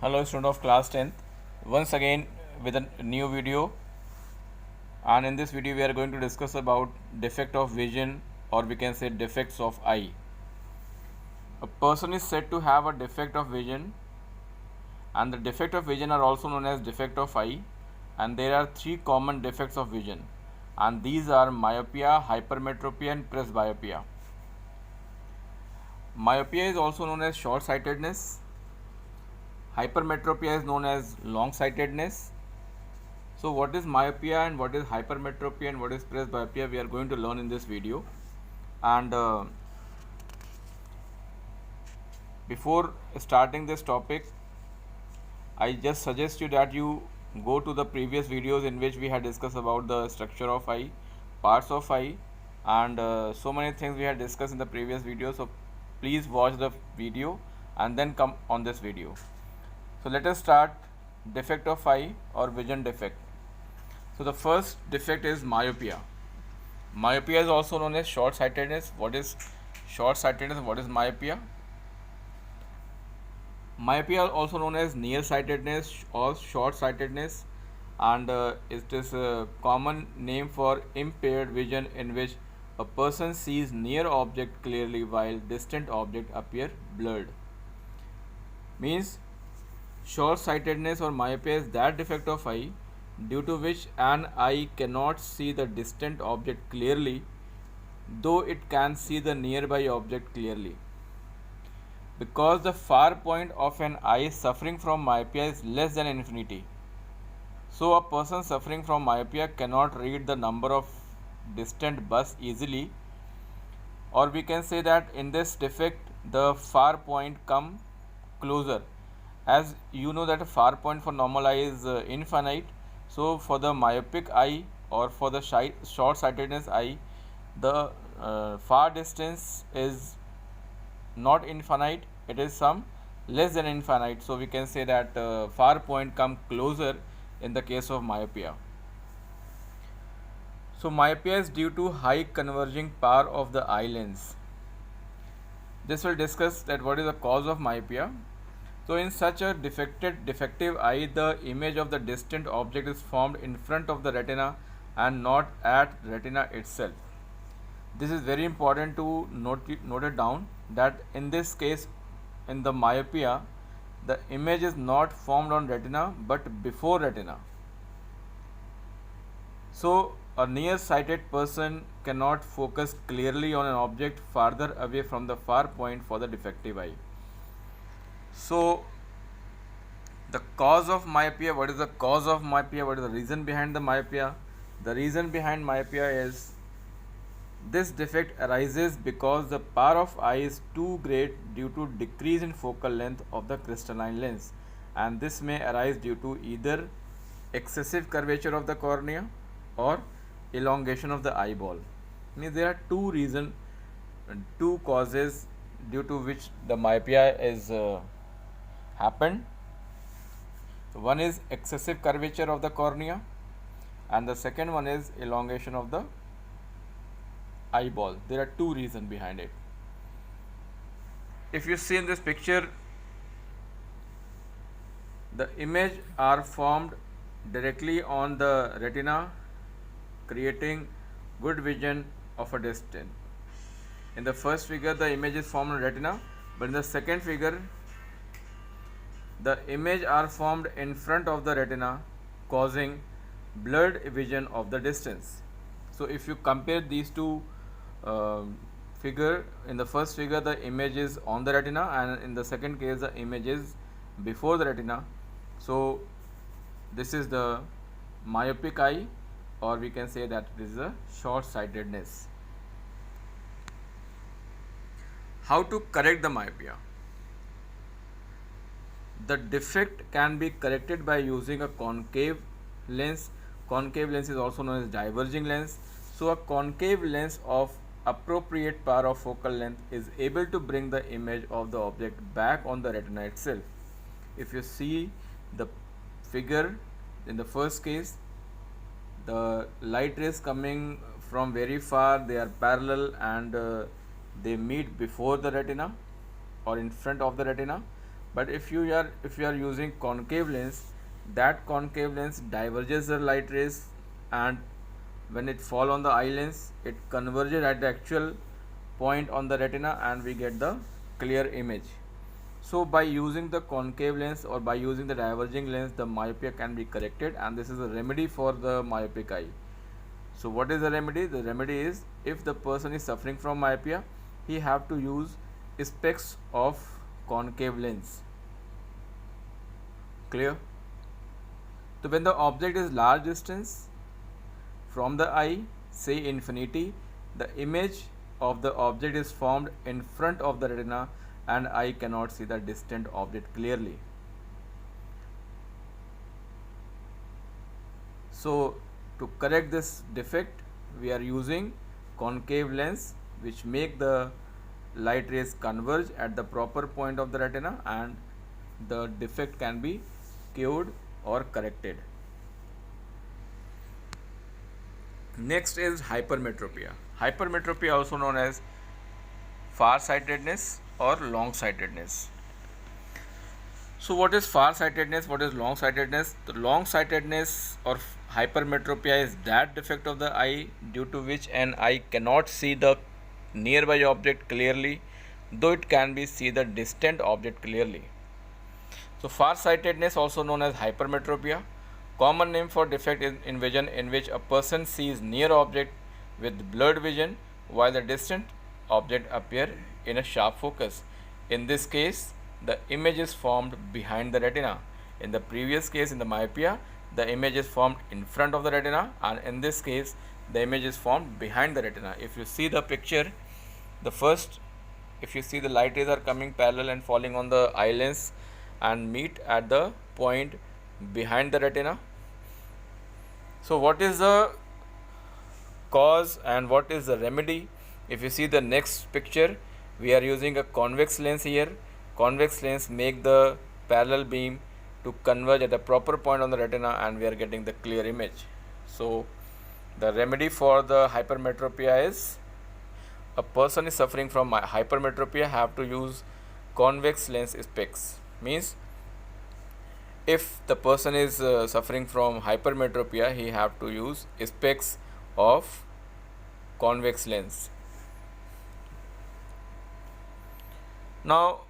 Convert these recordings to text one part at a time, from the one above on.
Hello student of class 10th, once again with a new video, and in this video we are going to discuss about defect of vision, or we can say defects of eye. A person is said to have a defect of vision, and the defect of vision are also known as defect of eye, and there are three common defects of vision, and these are myopia, hypermetropia and presbyopia. Myopia is also known as short-sightedness. Hypermetropia is known as long-sightedness. So what is myopia and what is hypermetropia and what is presbyopia, we are going to learn in this video. And before starting this topic, I just suggest you that you go to the previous videos in which we had discussed about the structure of eye, parts of eye, and so many things we had discussed in the previous video. So please watch the video and then come on this video. So let us start defect of eye or vision defect. So the first defect is myopia. Myopia is also known as short-sightedness. What is short-sightedness? What is myopia? Myopia is also known as nearsightedness or short-sightedness, and it is a common name for impaired vision in which a person sees near object clearly while distant object appear blurred. Means short-sightedness or myopia is that defect of eye due to which an eye cannot see the distant object clearly, though it can see the nearby object clearly. Because the far point of an eye suffering from myopia is less than infinity, so a person suffering from myopia cannot read the number of distant bus easily, or we can say that in this defect the far point come closer. As you know that a far point for normal eye is infinite, so for the myopic eye or for the short-sightedness eye, the far distance is not infinite, it is some less than infinite. So we can say that far point come closer in the case of myopia. So myopia is due to high converging power of the eye lens. This will discuss that what is the cause of myopia. So in such a defective eye, the image of the distant object is formed in front of the retina and not at retina itself. This is very important to note it down, that in this case, in the myopia, the image is not formed on retina but before retina. So a near-sighted person cannot focus clearly on an object farther away from the far point for the defective eye. So the cause of myopia, what is the cause of myopia? What is the reason behind the myopia? The reason behind myopia is this defect arises because the power of eye is too great due to decrease in focal length of the crystalline lens, and this may arise due to either excessive curvature of the cornea or elongation of the eyeball. Means there are two causes due to which the myopia is happened. One is excessive curvature of the cornea, and the second one is elongation of the eyeball. There are two reasons behind it. If you see in this picture, the image are formed directly on the retina, creating good vision of a distance. In the first figure, the image is formed on retina, but in the second figure, the image are formed in front of the retina, causing blurred vision of the distance. So if you compare these two figure, in the first figure the image is on the retina, and in the second case the image is before the retina. So this is the myopic eye, or we can say that it is a short-sightedness. How to correct the myopia? The defect can be corrected by using a concave lens. Concave lens is also known as diverging lens. So a concave lens of appropriate power of focal length is able to bring the image of the object back on the retina itself. If you see the figure, in the first case, the light rays coming from very far, they are parallel, and they meet before the retina or in front of the retina. But if you are using concave lens, that concave lens diverges the light rays, and when it fall on the eye lens, it converges at the actual point on the retina, and we get the clear image. So by using the concave lens or by using the diverging lens, the myopia can be corrected, and this is a remedy for the myopic eye. So what is the remedy? The remedy is, if the person is suffering from myopia, he have to use specs of concave lens. Clear? So when the object is large distance from the eye, say infinity, the image of the object is formed in front of the retina, and eye cannot see the distant object clearly. So to correct this defect, we are using concave lens, which make the light rays converge at the proper point of the retina, and the defect can be cured or corrected. Next is hypermetropia. Hypermetropia, also known as farsightedness or long-sightedness. So what is farsightedness? What is long-sightedness? The long-sightedness or hypermetropia is that defect of the eye due to which an eye cannot see the nearby object clearly, though it can be see the distant object clearly. So farsightedness, also known as hypermetropia, common name for defect in vision in which a person sees near object with blurred vision while the distant object appear in a sharp focus. In this case, the image is formed behind the retina. In the previous case, in the myopia, the image is formed in front of the retina, and in this case, the image is formed behind the retina. If you see the picture, if you see the light rays are coming parallel and falling on the eye lens and meet at the point behind the retina. So what is the cause and what is the remedy? If you see the next picture, we are using a convex lens here. Convex lens make the parallel beam to converge at the proper point on the retina, and we are getting the clear image. So the remedy for the hypermetropia is, a person is suffering from hypermetropia have to use convex lens specs. Means if the person is suffering from hypermetropia, he have to use specs of convex lens. Now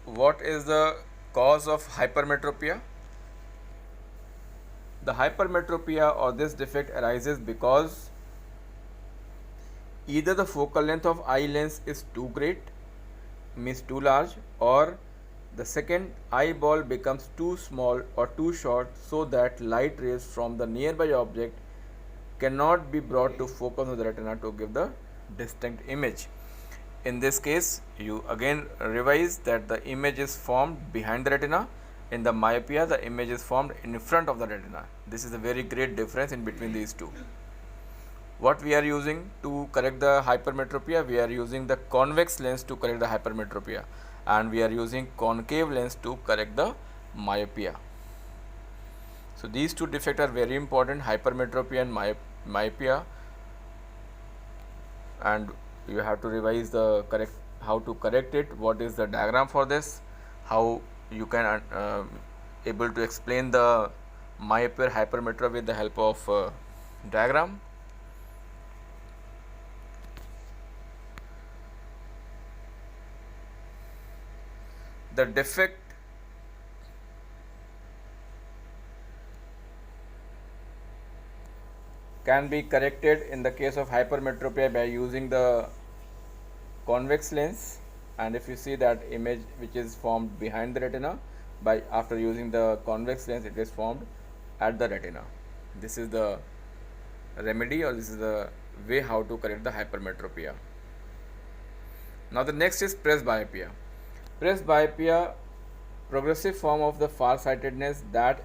what is the cause of hypermetropia? The hypermetropia or this defect arises because either the focal length of eye lens is too great, means too large, or the second eyeball becomes too small or too short, so that light rays from the nearby object cannot be brought to focus on the retina to give the distinct image. In this case, you again revise that the image is formed behind the retina. In the myopia, the image is formed in front of the retina. This is a very great difference in between these two. What we are using to correct the hypermetropia? We are using the convex lens to correct the hypermetropia, and we are using concave lens to correct the myopia. So these two defects are very important, hypermetropia and myopia, and you have to revise the how to correct it, what is the diagram for this, how you can able to explain the myopia hypermetropia with the help of diagram. The defect can be corrected in the case of hypermetropia by using the convex lens, and if you see that image which is formed behind the retina, by after using the convex lens, it is formed at the retina. This is the remedy, or this is the way how to correct the hypermetropia. Now the next is presbyopia. Presbyopia, progressive form of the farsightedness that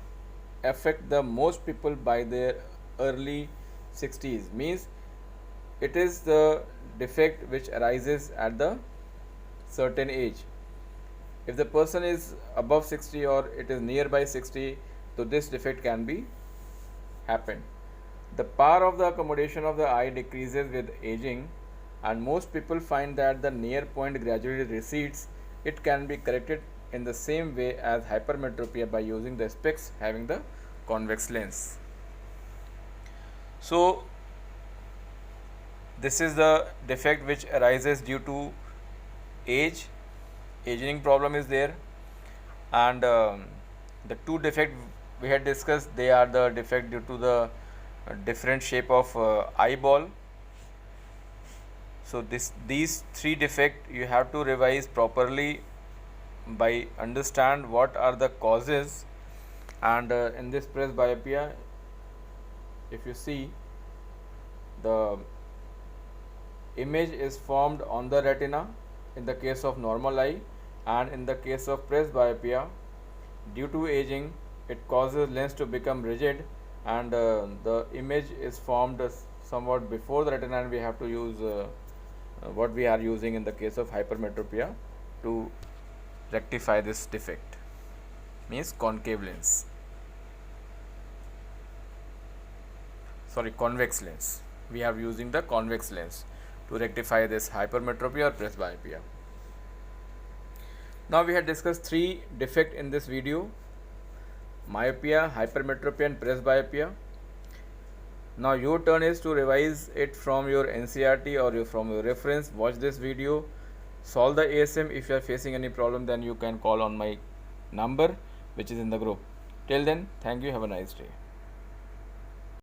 affect the most people by their early 60s, means it is the defect which arises at the certain age. If the person is above 60 or it is nearby 60, so this defect can be happen. The power of the accommodation of the eye decreases with aging, and most people find that the near point gradually recedes. It can be corrected in the same way as hypermetropia by using the specs having the convex lens. So this is the defect which arises due to aging problem is there, and the two defect we had discussed, they are the defect due to the different shape of eyeball. So these three defect you have to revise properly by understand what are the causes. And in this presbyopia, if you see, the image is formed on the retina in the case of normal eye, and in the case of presbyopia, due to aging, it causes lens to become rigid, and the image is formed somewhat before the retina, and we have to use what we are using in the case of hypermetropia to rectify this defect, means concave lens, sorry, convex lens. We are using the convex lens to rectify this hypermetropia or presbyopia. Now we have discussed three defects in this video: myopia, hypermetropia and presbyopia. Now your turn is to revise it from your NCERT or from your reference. Watch this video, solve the ASM. If you are facing any problem, then you can call on my number which is in the group. Till then, thank you, have a nice day.